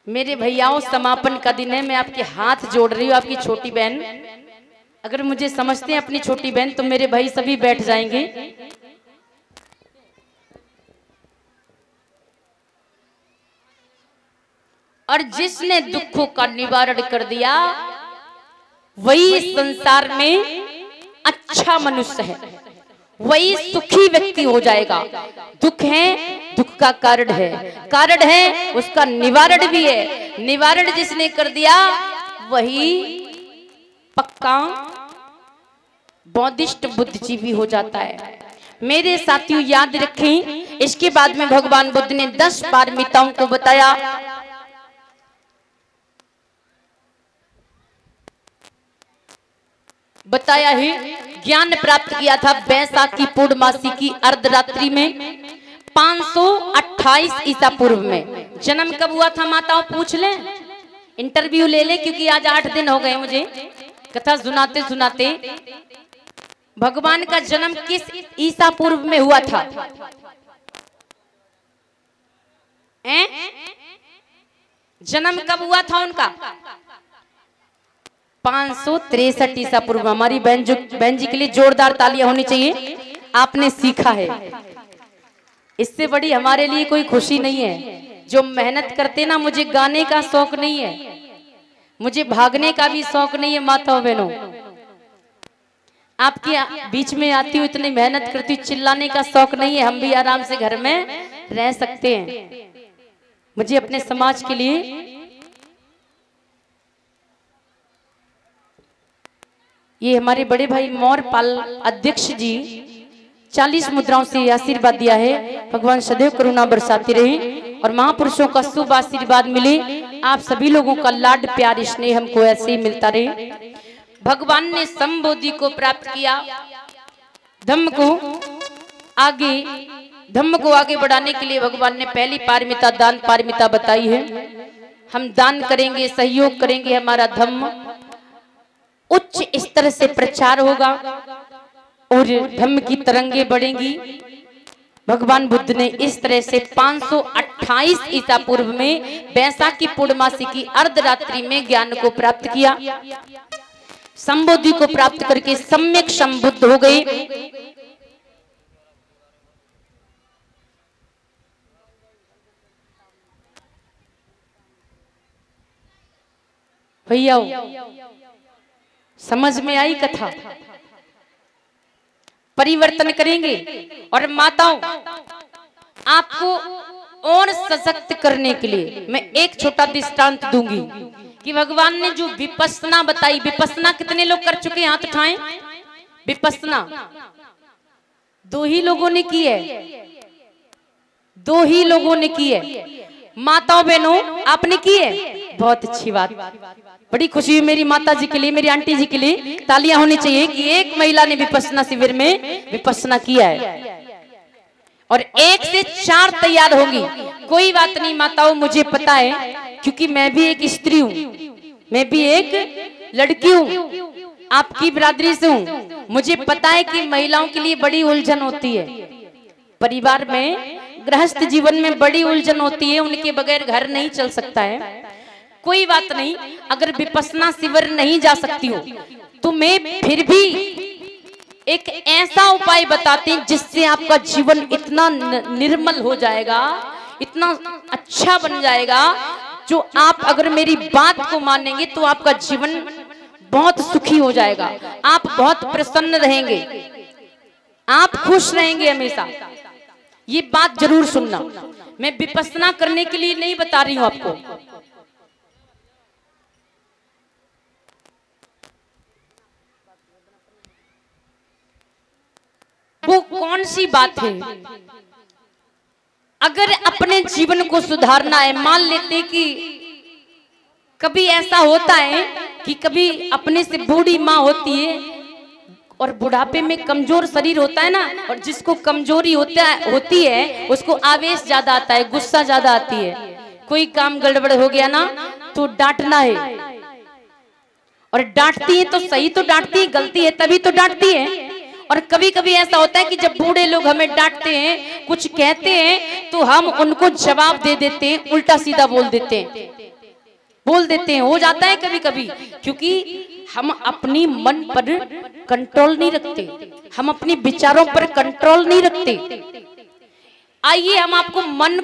मेरे भैयाओं, समापन का दिन है, मैं आपके हाथ जोड़ रही हूँ। आपकी छोटी बहन, अगर मुझे समझते हैं अपनी छोटी बहन, तो मेरे भाई सभी बैठ जाएंगे। और जिसने दुखों का निवारण कर दिया, वही संसार में अच्छा मनुष्य है। वही सुखी व्यक्ति हो जाएगा। दुख है, दुख का कारण है, उसका निवारण भी है। निवारण जिसने कर दिया वही पक्का बौद्धिस्ट बुद्धिजीवी हो जाता है। मेरे साथियों याद रखें, इसके बाद में भगवान बुद्ध ने 10 पारमिताओं को बताया ही ज्ञान प्राप्त किया था बैसाखी पूर्णमासी की अर्धरात्रि में 528 ईसा पूर्व में। जन्म कब हुआ था माताओं, पूछ लें, इंटरव्यू ले लें, क्योंकि आज 8 दिन हो गए मुझे कथा सुनाते सुनाते। भगवान का जन्म किस ईसा पूर्व में हुआ था? जन्म कब हुआ था उनका? 563 ईसा पूर्व। हमारी बहन जी के लिए जोरदार तालियां होनी चाहिए, आपने सीखा है। इससे बड़ी हमारे लिए कोई खुशी नहीं है। जो मेहनत करते ना, मुझे गाने का शौक नहीं है, मुझे भागने का भी शौक नहीं है। माताओं बहनों, आपके बीच में आती हूँ, इतनी मेहनत करती हूँ, चिल्लाने का शौक नहीं है। हम भी आराम से घर में रह सकते हैं। मुझे अपने समाज के लिए ये हमारे बड़े भाई मौरपाल अध्यक्ष जी 40 मुद्राओं से आशीर्वाद दिया है। भगवान सदैव करुणा बरसाते रहे और महापुरुषों का शुभ आशीर्वाद मिले। आप सभी लोगों का लाड प्यार स्नेह हमको ऐसे ही मिलता रहे। भगवान ने संबोधि को प्राप्त किया। धम्म को आगे बढ़ाने के लिए भगवान ने पहली पारमिता दान पारमिता बताई है। हम दान करेंगे, सहयोग करेंगे, हमारा धम्म उच्च स्तर से प्रचार होगा और धम्म की तरंगे बढ़ेंगी। भगवान बुद्ध ने इस तरह से 528 ईसा पूर्व में बैसाखी पूर्णमासी की अर्धरात्रि में ज्ञान को प्राप्त किया। संबोधि को प्राप्त करके सम्यक संबुद्ध हो गए। भैया समझ में आई कथा? परिवर्तन करेंगे। और माताओं, आपको और सशक्त करने के लिए मैं एक छोटा दृष्टांत दूंगी कि भगवान ने जो विपस्सना बताई। विपस्सना कितने लोग कर चुके हैं? हाथ उठाएं। विपस्सना 2 ही लोगों ने की है, 2 ही लोगों ने की है। माताओं बहनों, आपने की है, बहुत अच्छी बात। बड़ी खुशी हुई मेरी माता जी के लिए, मेरी आंटी जी के लिए तालियां होनी चाहिए कि एक महिला ने विपस्सना शिविर में विपस्सना किया है और 1 से 4 तैयार होंगी। कोई बात नहीं माताओं, मुझे पता है, क्योंकि मैं भी एक स्त्री हूँ, मैं भी एक लड़की हूँ, आपकी बिरादरी से हूँ। मुझे पता है कि महिलाओं के लिए बड़ी उलझन होती है, परिवार में गृहस्थ जीवन में बड़ी उलझन होती है, उनके बगैर घर नहीं चल सकता है। कोई बात नहीं, अगर विपस्सना शिविर नहीं जा सकती हो तो मैं फिर भी एक ऐसा उपाय बताते हैं जिससे आपका जीवन इतना निर्मल हो जाएगा, इतना अच्छा बन जाएगा, जो आप अगर मेरी बात को मानेंगे तो आपका जीवन बहुत सुखी हो जाएगा। आप बहुत प्रसन्न रहेंगे, आप खुश रहेंगे हमेशा। ये बात जरूर सुनना। मैं विपस्सना करने के लिए नहीं बता रही हूं आपको, वो कौन सी बात है। अगर अपने जीवन को सुधारना है, मान लेते कि कभी ऐसा होता है कि कभी अपने से बूढ़ी माँ होती है और बुढ़ापे में कमजोर शरीर होता है ना, और जिसको कमजोरी होती है उसको आवेश ज्यादा आता है, गुस्सा ज्यादा आती है। कोई काम गड़बड़ हो गया ना तो डांटना है, और डांटती है तो सही तो डांटती है, गलती है तभी तो डांटती है। और कभी कभी ऐसा होता है कि जब बूढ़े लोग हमें डांटते हैं, कुछ कहते हैं, तो हम उनको जवाब दे देते हैं, उल्टा सीधा बोल देते हैं। हो जाता है कभी कभी, क्योंकि हम अपनी मन पर कंट्रोल नहीं रखते, हम अपने विचारों पर कंट्रोल नहीं रखते। आइए हम आपको मन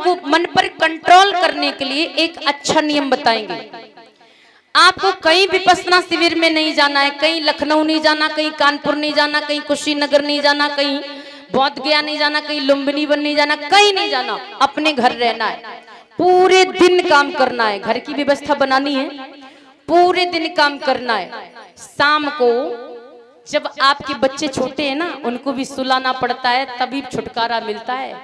पर कंट्रोल करने के लिए एक अच्छा नियम बताएंगे। आपको कहीं विपस्सना शिविर में नहीं जाना है, कहीं लखनऊ नहीं जाना, कहीं कानपुर नहीं जाना, कहीं कुशीनगर नहीं जाना, कहीं बोध गया नहीं जाना, कहीं लुम्बिनी बन नहीं जाना, कहीं नहीं जाना, अपने घर रहना है, पूरे दिन काम करना है, घर की व्यवस्था बनानी है, पूरे दिन काम करना है। शाम को जब आपके बच्चे छोटे हैं ना, उनको भी सुलाना पड़ता है, तभी छुटकारा मिलता है?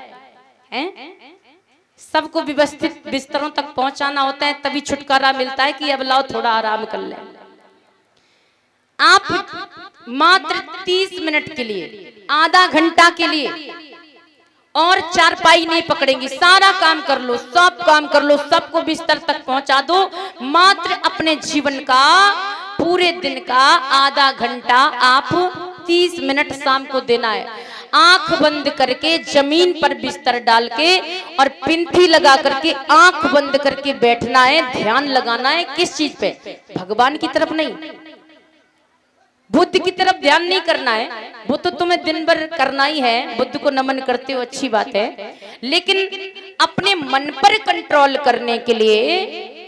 सबको व्यवस्थित बिस्तरों तक पहुंचाना होता है, तभी छुटकारा मिलता है कि अब लाओ थोड़ा आराम कर ले। आप मात्र 30 मिनट के लिए, आधा घंटा के लिए और चारपाई नहीं पकड़ेंगी, सारा काम कर लो, सब काम कर लो, सबको बिस्तर तक पहुंचा दो। मात्र अपने जीवन का, पूरे दिन का आधा घंटा आप 30 मिनट शाम को देना है। आंख बंद करके जमीन पर बिस्तर डाल के और पिंथी लगा करके आंख बंद करके बैठना है, ध्यान लगाना है। किस चीज पे? भगवान की तरफ नहीं, बुद्ध की तरफ ध्यान नहीं करना है। वो तो तुम्हें दिन भर करना ही है, बुद्ध को नमन करते हो, अच्छी बात है, लेकिन अपने मन पर कंट्रोल करने के लिए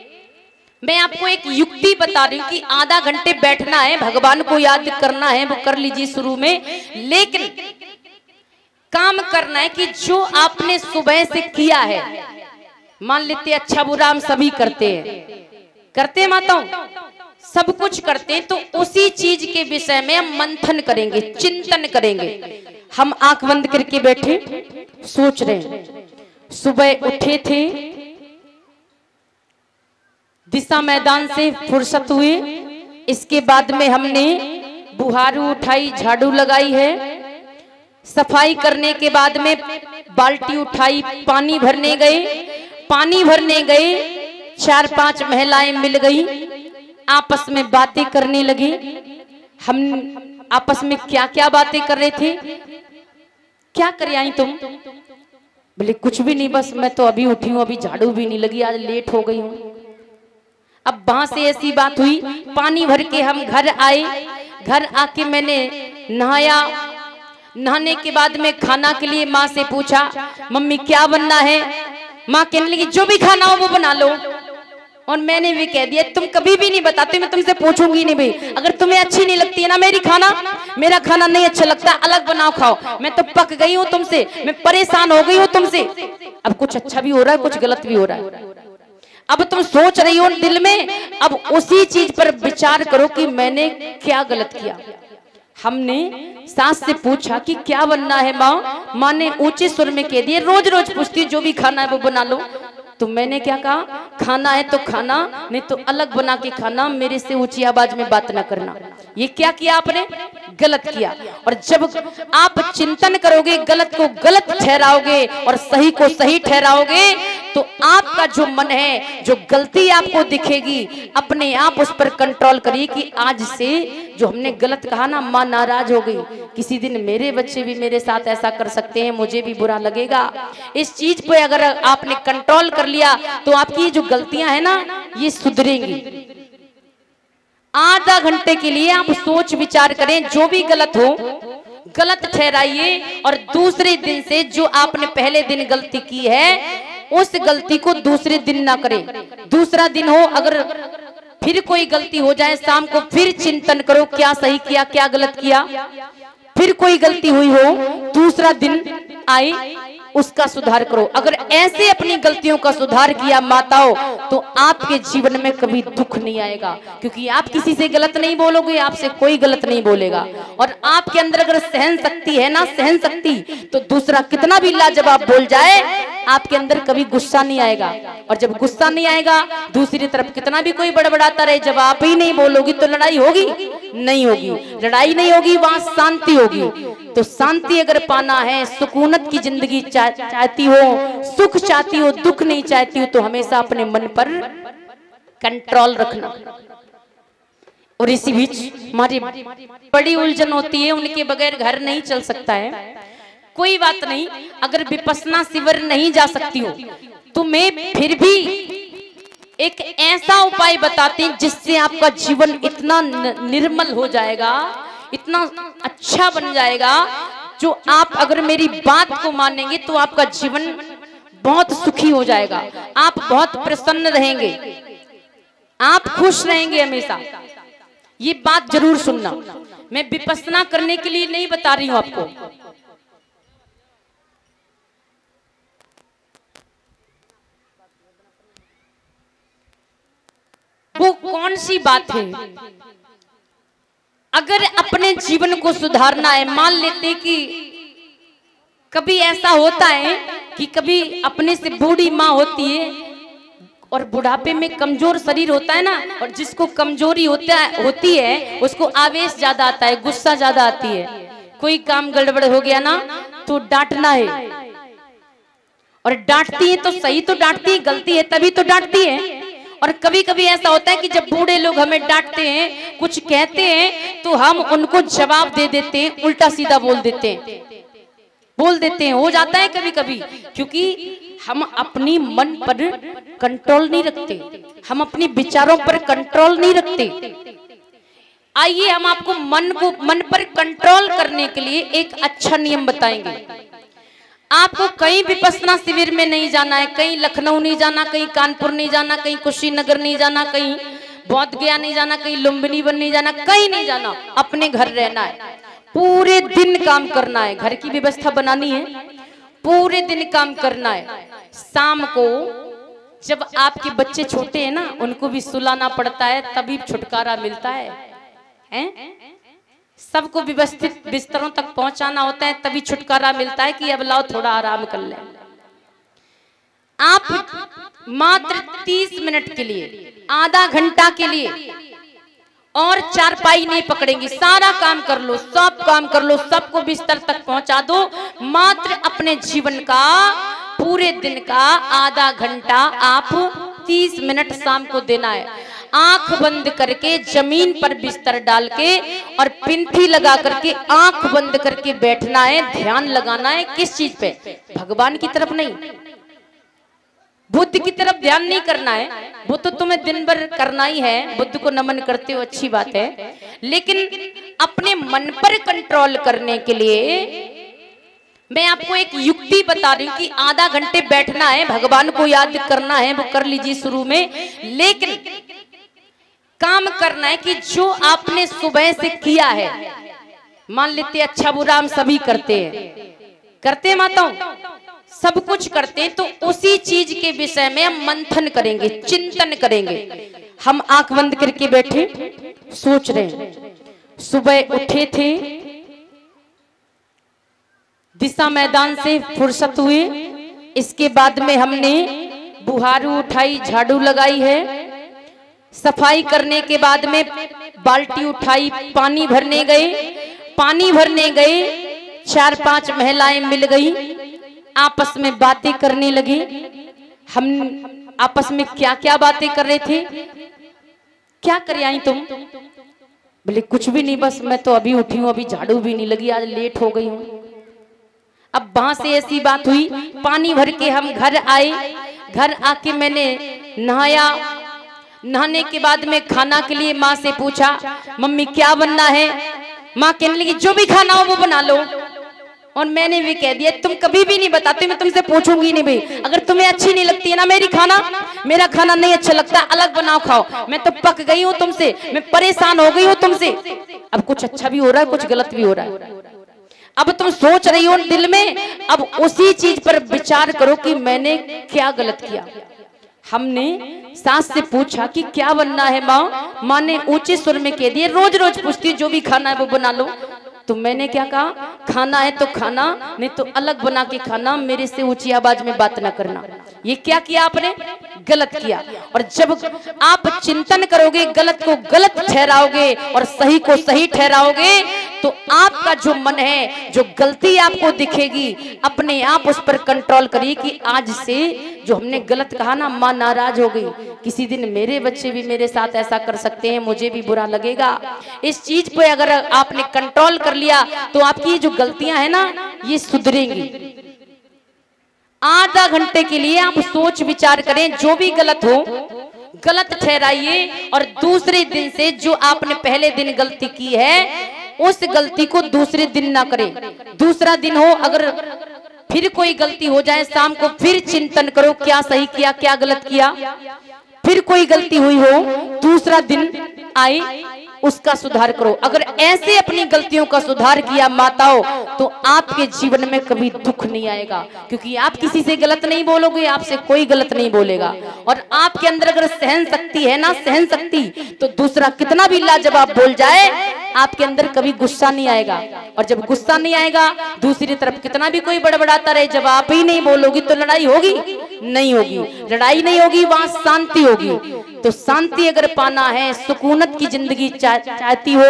मैं आपको एक युक्ति बता रही हूँ कि आधा घंटे बैठना है, भगवान को याद करना है, वो कर लीजिए शुरू में, लेकिन काम करना है कि जो आपने सुबह से किया है, मान लेते अच्छा बुरा हम सभी करते हैं माताओं, सब कुछ करते हैं, तो उसी चीज के विषय में हम मंथन करेंगे, चिंतन करेंगे। हम आंख बंद करके बैठे सोच रहे हैं, सुबह उठे थे, दिशा मैदान से फुर्सत हुए, इसके बाद में हमने बुहारू उठाई, झाड़ू लगाई है, सफाई करने के बाद में बाल्टी उठाई, पानी भरने गए, 4-5 महिलाएं मिल गई, आपस में बातें करने लगी। हम आपस में क्या क्या बातें कर रहे थे? क्या कर आई तुम? बोले कुछ भी नहीं, बस मैं तो अभी उठी हूँ, अभी झाड़ू भी नहीं लगी, आज लेट हो गई हूँ। अब वहां से ऐसी बात हुई, पानी भर के हम घर आए, घर आके मैंने नहाया, नहाने के बाद में खाना के लिए माँ से पूछा, मम्मी क्या बनना है? माँ कहने लगी जो भी खाना हो वो बना लो। और मैंने भी कह दिया तुम कभी भी नहीं बताते, मैं तुमसे पूछूंगी नहीं भाई, अगर तुम्हें अच्छी नहीं लगती है ना मेरा खाना नहीं अच्छा लगता, अलग बनाओ खाओ। मैं तो पक गई हूँ तुमसे, मैं परेशान हो गई हूँ तुमसे। अब कुछ अच्छा भी हो रहा है, कुछ गलत भी हो रहा है, अब तुम सोच रही हो दिल में, अब उसी चीज पर विचार करो कि मैंने क्या गलत किया। हमने सास से पूछा कि क्या बनना है माँ? माँ ने ऊंचे सुर में कह दिया, रोज रोज पूछती जो भी खाना है वो बना लो। तो मैंने क्या कहा, खाना है तो खाना, नहीं तो अलग बना के खाना, मेरे से ऊंची आवाज में बात ना करना। ये क्या किया आपने? गलत किया। और जब आप चिंतन करोगे, गलत को गलत ठहराओगे और सही को सही ठहराओगे, तो आपका जो मन है, जो गलती आपको दिखेगी, अपने आप उस पर कंट्रोल करिए कि आज से जो हमने गलत कहा ना, माँ नाराज हो गई, किसी दिन मेरे बच्चे भी मेरे साथ ऐसा कर सकते हैं, मुझे भी बुरा लगेगा। इस चीज पे अगर आपने कंट्रोल कर लिया तो आपकी जो गलतियां है ना, ये सुधरेंगी। आधा घंटे के लिए आप सोच विचार करें, जो भी गलत हो गलत ठहराइए, और दूसरे दिन से जो आपने पहले दिन गलती की है उस गलती को दूसरे दिन ना करें। दूसरा दिन हो, अगर फिर कोई गलती हो जाए, शाम को फिर चिंतन करो क्या सही किया क्या गलत किया। फिर कोई गलती हुई हो, दूसरा दिन आए, उसका सुधार करो। अगर ऐसे अपनी गलतियों का सुधार किया माताओं, तो आपके जीवन में कभी दुख नहीं आएगा, क्योंकि आप किसी से गलत नहीं बोलोगे, आपसे कोई गलत नहीं बोलेगा। और आपके अंदर अगर सहन शक्ति है ना, सहन शक्ति, तो दूसरा कितना भी लाजवाब बोल जाए, आपके अंदर कभी गुस्सा नहीं आएगा। और जब गुस्सा नहीं आएगा, दूसरी तरफ कितना भी कोई बड़बड़ाता रहे, जब आप ही नहीं बोलोगी तो लड़ाई होगी? नहीं होगी। लड़ाई नहीं होगी, वहां शांति होगी। तो शांति अगर पाना है, सुकूनत की जिंदगी चाहती हो, सुख चाहती हो, दुख नहीं चाहती हो, तो हमेशा अपने मन पर कंट्रोल रखना। और इसी बीच हमारी बड़ी उलझन होती है, उनके बगैर घर नहीं चल सकता है। कोई बात नहीं, अगर विपश्यना शिविर नहीं जा सकती हो तो मैं फिर भी एक ऐसा उपाय बताते हैं जिससे आपका जीवन इतना निर्मल हो जाएगा, इतना अच्छा बन जाएगा, जो आप अगर मेरी बात को मानेंगे तो आपका जीवन बहुत सुखी हो जाएगा, आप बहुत प्रसन्न रहेंगे, आप खुश रहेंगे हमेशा। ये बात जरूर सुनना, मैं विपश्यना करने के लिए नहीं बता रही हूं आपको, वो कौन सी बात है? अगर अपने जीवन को सुधारना है, मान लेते कि कभी ऐसा होता है कि कभी अपने से बूढ़ी माँ होती है और बुढ़ापे में कमजोर शरीर होता है ना, और जिसको कमजोरी होती है उसको आवेश ज्यादा आता है, गुस्सा ज्यादा आती है। कोई काम गड़बड़ हो गया ना तो डांटना है, और डांटती है तो सही तो डांटती है, गलती है तभी तो डांटती है। और कभी कभी ऐसा होता है कि जब बूढ़े लोग हमें डांटते हैं, कुछ कहते हैं, तो हम उनको जवाब दे देते हैं, उल्टा सीधा बोल देते हैं। हो जाता है कभी कभी, क्योंकि हम अपनी मन पर कंट्रोल नहीं रखते, हम अपनी विचारों पर कंट्रोल नहीं रखते। आइए हम आपको मन पर कंट्रोल करने के लिए एक अच्छा नियम बताएंगे। आपको कहीं विपश्यना शिविर में नहीं जाना है, कहीं लखनऊ नहीं जाना, कहीं कानपुर नहीं जाना, कहीं कुशीनगर नहीं जाना, कहीं बोध गया नहीं जाना, कहीं लुम्बिनी वन नहीं जाना, कहीं नहीं जाना, अपने घर रहना है। पूरे दिन काम करना है, घर की व्यवस्था बनानी है, पूरे दिन काम करना है। शाम को जब आपके बच्चे छोटे हैं ना, उनको भी सुलाना पड़ता है, तभी छुटकारा मिलता है, हैं? सबको व्यवस्थित बिस्तरों तक पहुंचाना होता है, तभी छुटकारा मिलता है कि अब लाओ थोड़ा आराम कर ले। आप मात्र 30 मिनट के लिए, आधा घंटा के लिए और चारपाई नहीं पकड़ेंगी, सारा काम कर लो, सब काम कर लो, सबको बिस्तर तक पहुंचा दो। मात्र अपने जीवन का, पूरे दिन का आधा घंटा आप 30 मिनट शाम को देना है। आंख बंद करके जमीन पर बिस्तर डाल के और पिंथी लगा करके आंख बंद करके बैठना है, ध्यान लगाना है। किस चीज पे? भगवान की तरफ नहीं, बुद्ध की तरफ ध्यान नहीं करना है, वो तो तुम्हें दिन भर करना ही है, बुद्ध को नमन करते हो, अच्छी बात है। लेकिन अपने मन पर कंट्रोल करने के लिए मैं आपको एक युक्ति बता रही हूँ कि आधा घंटे बैठना है, भगवान को याद करना है, वो कर लीजिए शुरू में। लेकिन काम करना है कि जो आपने सुबह से किया है, मान लेते अच्छा बुरा हम सभी करते हैं माताओं, सब कुछ करते हैं, तो उसी चीज के विषय में हम मंथन करेंगे, चिंतन करेंगे। हम आंख बंद करके बैठे सोच रहे हैं, सुबह उठे थे, दिशा मैदान से फुर्सत हुए, इसके बाद में हमने बुहारू उठाई, झाड़ू लगाई है, सफाई करने के बाद में बाल्टी उठाई, पानी भरने गए, 4-5 महिलाएं मिल गई, आपस में बातें करने लगे। हम आपस में क्या क्या बातें कर रहे थे? क्या कर आई तुम? बोले कुछ भी नहीं, बस मैं तो अभी उठी हूँ, अभी झाड़ू भी नहीं लगी, आज लेट हो गई हूँ। अब वहां से ऐसी बात हुई, पानी भर के हम घर आए, घर आके मैंने नहाया, नहाने के बाद में खाना के लिए माँ से पूछा, मम्मी क्या बनना है? माँ कहने लगी जो भी खाना हो वो बना लो। और मैंने भी कह दिया तुम कभी भी नहीं बताते, मैं तुमसे पूछूंगी नहीं भाई, अगर तुम्हें अच्छी नहीं लगती है ना मेरा खाना नहीं अच्छा लगता, अलग बनाओ खाओ। मैं तो पक गई हूँ तुमसे, मैं परेशान हो गई हूँ तुमसे। अब कुछ अच्छा भी हो रहा है, कुछ गलत भी हो रहा है, अब तुम सोच रही हो दिल में, अब उसी चीज पर विचार करो कि मैंने क्या गलत किया। हमने सास से पूछा कि क्या बनना है माँ? माँ ने ऊंचे सुर में कह दिया, रोज रोज पूछती जो भी खाना है वो बना लो। तो मैंने क्या कहा, खाना है तो खाना, नहीं तो अलग बना के खाना, मेरे से ऊंची आवाज में बात ना करना। ये क्या किया आपने? गलत किया। और जब आप चिंतन करोगे, गलत को गलत ठहराओगे और सही को सही ठहराओगे, तो आपका जो मन है, जो गलती आपको दिखेगी, अपने आप उस पर कंट्रोल करिए कि आज से जो हमने गलत कहा ना, माँ नाराज हो गई, किसी दिन मेरे बच्चे भी मेरे साथ ऐसा कर सकते हैं, मुझे भी बुरा लगेगा। इस चीज पे अगर आपने कंट्रोल कर लिया तो आपकी जो गलतियां हैं ना, ये सुधरेंगी। आधा घंटे के लिए आप सोच विचार करें, जो भी गलत हो गलत ठहराइए, और दूसरे दिन से जो आपने पहले दिन गलती की है उस गलती को दूसरे दिन ना करें। दूसरा दिन हो, अगर फिर कोई गलती हो जाए, शाम को फिर चिंतन करो क्या सही किया, क्या गलत किया। फिर कोई गलती हुई हो, दूसरा दिन आए उसका सुधार करो। अगर ऐसे अपनी गलतियों का सुधार किया माताओं, तो आपके जीवन में कभी दुख नहीं आएगा, क्योंकि आप किसी से गलत नहीं बोलोगे, आपसे कोई गलत नहीं बोलेगा। और आपके अंदर अगर सहन शक्ति है ना, सहन शक्ति, तो दूसरा कितना भी लाजवाब बोल जाए, आपके अंदर कभी गुस्सा नहीं आएगा। और जब गुस्सा नहीं आएगा, दूसरी तरफ कितना भी कोई बड़बड़ाता रहे, जब आप ही नहीं बोलोगी तो लड़ाई होगी? नहीं होगी। लड़ाई नहीं होगी, वहां शांति होगी। तो शांति अगर पाना है, सुकूनत की जिंदगी चाहती हो,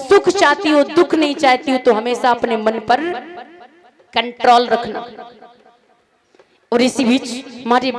सुख चाहती हो, दुख नहीं चाहती हो, तो हमेशा अपने मन पर कंट्रोल रखना। और इसी बीच हमारी